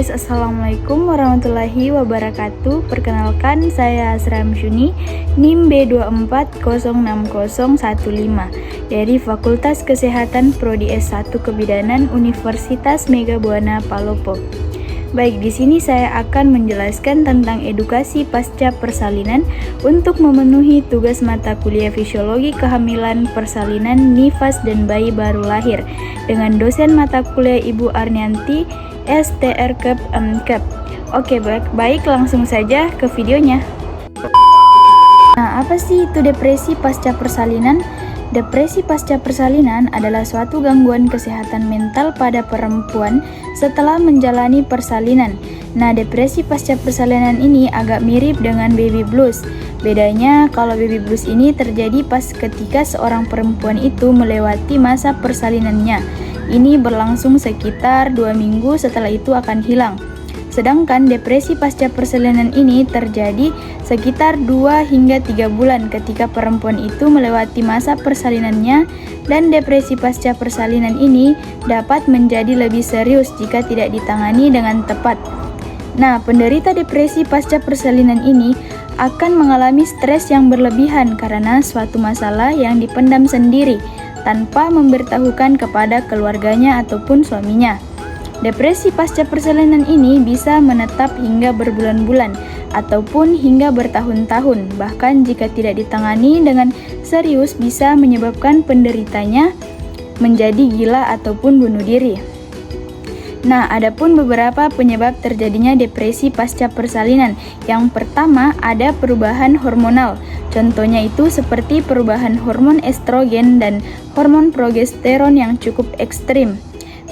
guys, assalamualaikum warahmatullahi wabarakatuh. Perkenalkan, saya Asra Msyuni, NIM B24060015 dari Fakultas Kesehatan Prodi S1 Kebidanan Universitas Megabuana Palopo. Baik, di sini saya akan menjelaskan tentang edukasi pasca persalinan untuk memenuhi tugas mata kuliah Fisiologi Kehamilan, Persalinan, Nifas dan Bayi Baru Lahir dengan dosen mata kuliah Ibu Arnianti STR Kep Kep. Oke, baik, langsung saja ke videonya. Nah, apa sih itu depresi pasca persalinan? Depresi pasca persalinan adalah suatu gangguan kesehatan mental pada perempuan setelah menjalani persalinan. Nah, depresi pasca persalinan ini agak mirip dengan baby blues. Bedanya, kalau baby blues ini terjadi pas ketika seorang perempuan itu melewati masa persalinannya. Ini berlangsung sekitar 2 minggu, setelah itu akan hilang. Sedangkan depresi pasca persalinan ini terjadi sekitar 2 hingga 3 bulan ketika perempuan itu melewati masa persalinannya, dan depresi pasca persalinan ini dapat menjadi lebih serius jika tidak ditangani dengan tepat. Nah, penderita depresi pasca persalinan ini akan mengalami stres yang berlebihan karena suatu masalah yang dipendam sendiri tanpa memberitahukan kepada keluarganya ataupun suaminya. Depresi pasca persalinan ini bisa menetap hingga berbulan-bulan ataupun hingga bertahun-tahun. Bahkan jika tidak ditangani dengan serius bisa menyebabkan penderitanya menjadi gila ataupun bunuh diri. Nah, adapun beberapa penyebab terjadinya depresi pasca persalinan. Yang pertama, ada perubahan hormonal. Contohnya itu seperti perubahan hormon estrogen dan hormon progesteron yang cukup ekstrim.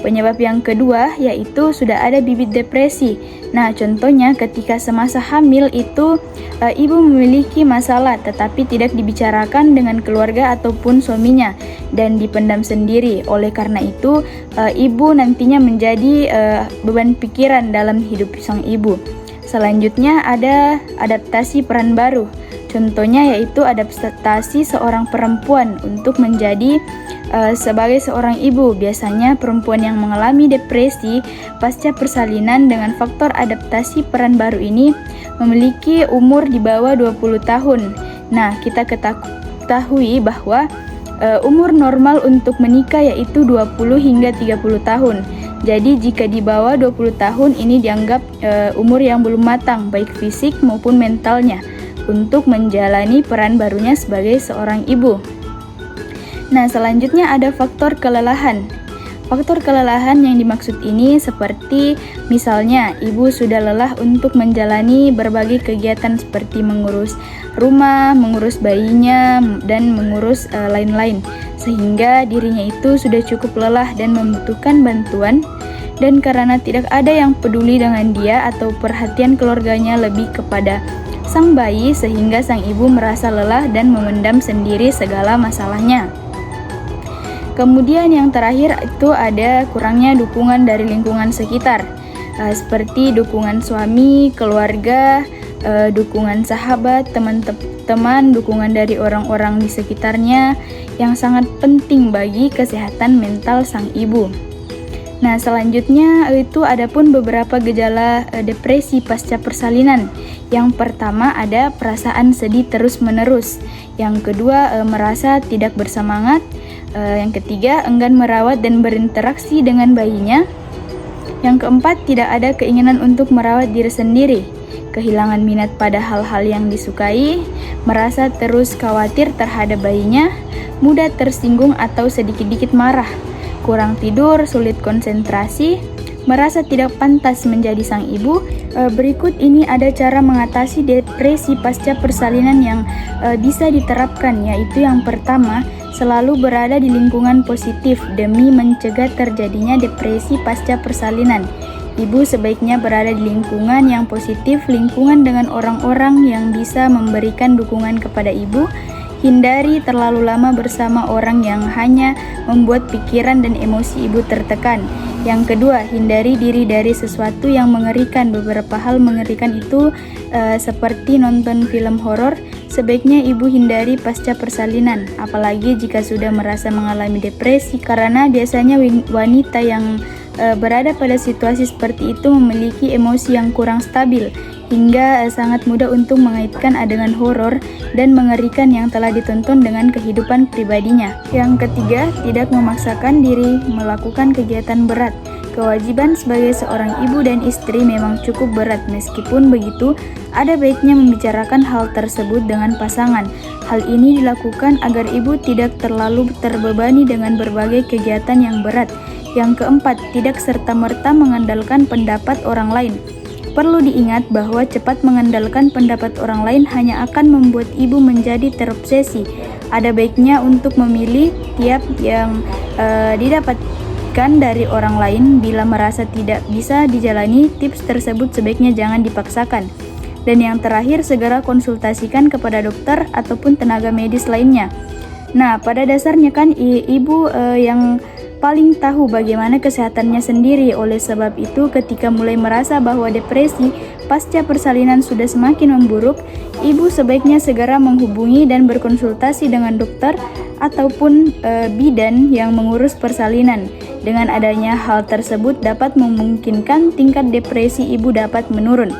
Penyebab yang kedua yaitu sudah ada bibit depresi. Nah, contohnya ketika semasa hamil itu ibu memiliki masalah tetapi tidak dibicarakan dengan keluarga ataupun suaminya dan dipendam sendiri. Oleh karena itu, ibu nantinya menjadi beban pikiran dalam hidup sang ibu. Selanjutnya ada adaptasi peran baru. Contohnya yaitu adaptasi seorang perempuan untuk menjadi sebagai seorang ibu. Biasanya perempuan yang mengalami depresi pasca persalinan dengan faktor adaptasi peran baru ini memiliki umur di bawah 20 tahun. Nah, kita ketahui bahwa umur normal untuk menikah yaitu 20 hingga 30 tahun. Jadi jika di bawah 20 tahun ini dianggap umur yang belum matang baik fisik maupun mentalnya untuk menjalani peran barunya sebagai seorang ibu. Nah, selanjutnya ada faktor kelelahan. Faktor kelelahan yang dimaksud ini seperti misalnya ibu sudah lelah untuk menjalani berbagai kegiatan seperti mengurus rumah, mengurus bayinya, dan mengurus lain-lain, sehingga dirinya itu sudah cukup lelah dan membutuhkan bantuan, dan karena tidak ada yang peduli dengan dia atau perhatian keluarganya lebih kepada sang bayi, sehingga sang ibu merasa lelah dan memendam sendiri segala masalahnya. Kemudian yang terakhir itu ada kurangnya dukungan dari lingkungan sekitar, seperti dukungan suami, keluarga, dukungan sahabat, teman-teman, dukungan dari orang-orang di sekitarnya yang sangat penting bagi kesehatan mental sang ibu. Nah, selanjutnya itu adapun beberapa gejala depresi pasca persalinan. Yang pertama ada perasaan sedih terus-menerus. Yang kedua merasa tidak bersemangat. Yang ketiga enggan merawat dan berinteraksi dengan bayinya. Yang keempat tidak ada keinginan untuk merawat diri sendiri. Kehilangan minat pada hal-hal yang disukai, merasa terus khawatir terhadap bayinya, mudah tersinggung atau sedikit-sedikit marah, kurang tidur, sulit konsentrasi, merasa tidak pantas menjadi sang ibu. Berikut ini ada cara mengatasi depresi pasca persalinan yang bisa diterapkan, yaitu yang pertama, selalu berada di lingkungan positif demi mencegah terjadinya depresi pasca persalinan. Ibu sebaiknya berada di lingkungan yang positif, lingkungan dengan orang-orang yang bisa memberikan dukungan kepada ibu. Hindari terlalu lama bersama orang yang hanya membuat pikiran dan emosi ibu tertekan. Yang kedua, hindari diri dari sesuatu yang mengerikan. Beberapa hal mengerikan itu seperti nonton film horor, sebaiknya ibu hindari pasca persalinan, apalagi jika sudah merasa mengalami depresi, karena biasanya wanita yang berada pada situasi seperti itu memiliki emosi yang kurang stabil, hingga sangat mudah untuk mengaitkan adegan horor dan mengerikan yang telah ditonton dengan kehidupan pribadinya. Yang ketiga, tidak memaksakan diri melakukan kegiatan berat. Kewajiban sebagai seorang ibu dan istri memang cukup berat. Meskipun begitu, ada baiknya membicarakan hal tersebut dengan pasangan. Hal ini dilakukan agar ibu tidak terlalu terbebani dengan berbagai kegiatan yang berat. Yang keempat, tidak serta-merta mengandalkan pendapat orang lain. Perlu diingat bahwa cepat mengandalkan pendapat orang lain hanya akan membuat ibu menjadi terobsesi. Ada baiknya untuk memilih tiap yang didapatkan dari orang lain. Bila merasa tidak bisa dijalani, tips tersebut sebaiknya jangan dipaksakan. Dan yang terakhir, segera konsultasikan kepada dokter ataupun tenaga medis lainnya. Nah, pada dasarnya kan ibu yang paling tahu bagaimana kesehatannya sendiri. Oleh sebab itu, ketika mulai merasa bahwa depresi pasca persalinan sudah semakin memburuk, ibu sebaiknya segera menghubungi dan berkonsultasi dengan dokter ataupun bidan yang mengurus persalinan. Dengan adanya hal tersebut dapat memungkinkan tingkat depresi ibu dapat menurun.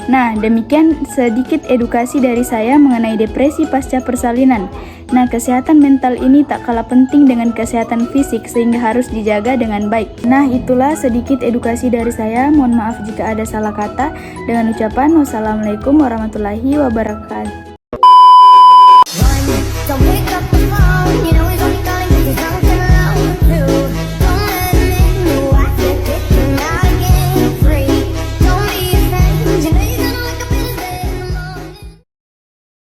Nah, demikian sedikit edukasi dari saya mengenai depresi pasca persalinan. Nah, kesehatan mental ini tak kalah penting dengan kesehatan fisik, sehingga harus dijaga dengan baik. Nah, itulah sedikit edukasi dari saya. Mohon maaf jika ada salah kata. Dengan ucapan wassalamualaikum warahmatullahi wabarakatuh.